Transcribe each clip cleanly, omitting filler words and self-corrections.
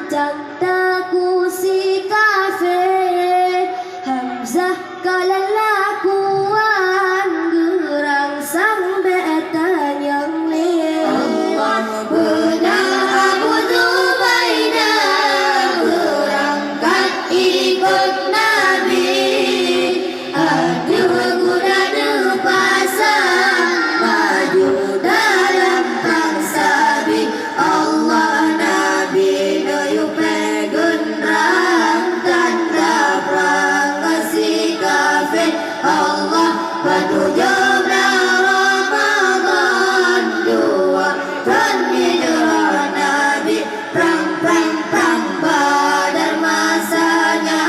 Candaku si kafe Hamzah kalalakuan gerang sang betan yang le Allah benar Abu Zubaida berangkat ikut Nabi ada kuda depasang maju dalam pangsabi Allah Nabi doyu pegenrang tanda perang kasih kafe Allah batu jabla Ramadan dua dan hijrah Nabi perang Badar masanya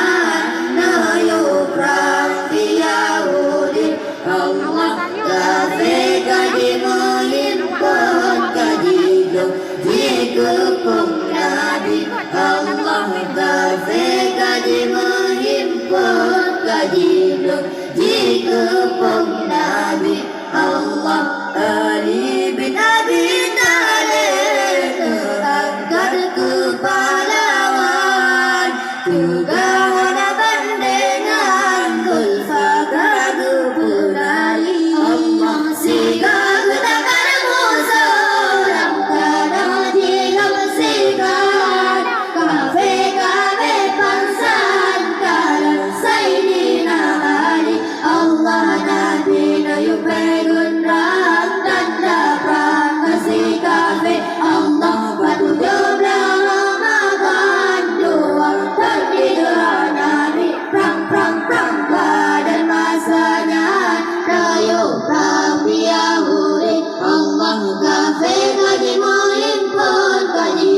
nayu perang di Yahudi Allah kafe kaji menghimpun kaji dong dikepung Nabi Allah kafe kaji menghimpun kaji dong dikepung Nabi Allah Ali bin Abi Thalib terangkat ke pahlawan tegawan bandengan kulfaga gubernari Allah siga takkan musuh ramkana jilam sigan kafe pangsan kalan Sayyidina Ali Allah Nabi nayu pegunrang tanda perang kasih kafe Allah batu jabla Ramadan dua dan hijrah Nabi perang Badar masanya nayu perang di Yahudi Allah kafe kaji menghimpun kaji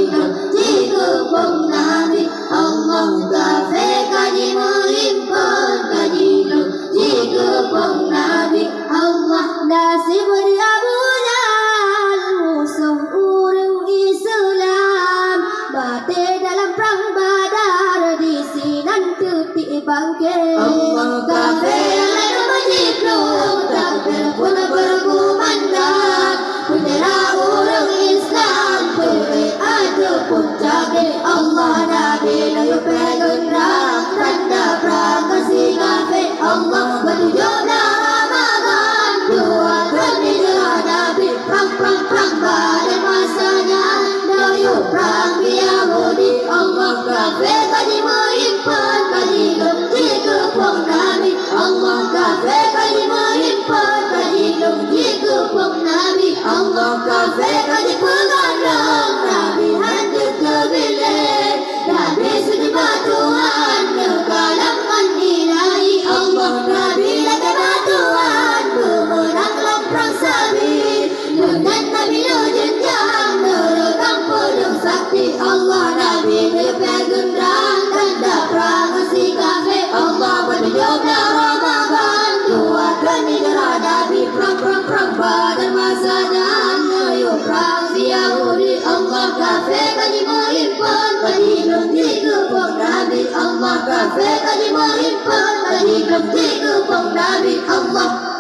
dikepung Nabi Allah kafe kaji menghimpun kaji dikepung Nabi Allah nasib di Abu Jahal musuh urang Islam bate dalam perang Badar di sinan tepi bangke Allah kafe lalu menjiplung takbir pun berkumandang bendera urang Islam beri ada puncaknya Allah Nabi layu pegenrang tanda perang kasih kafe Allah batu jabla Ramadan dua dan hijrah Nabi perang Badar masanya nayu perang di Yahudi Allah kafe kaji menghimpun kaji dikepung Nabi Allah kafe kaji menghimpun kaji dikepung Nabi Allah kafe kaji pegandang Nabi hancur kebilen Nabi suci batuan kekalangan ilahi Allah Nabi lagi batuan pemenang dalam perang sabit dengan Nabi jenjang merekam pedang sakti Allah Nabi pegenrang tanda perang kasih kafe Allah batu jabla Ramadan dua dan hijrah Nabi perang Badar masanya nayu perang di Yahudi Allah kafe kaji menghimpun kaji dikepung Nabi Allah kafe kaji menghimpun kaji dikepung Nabi Allah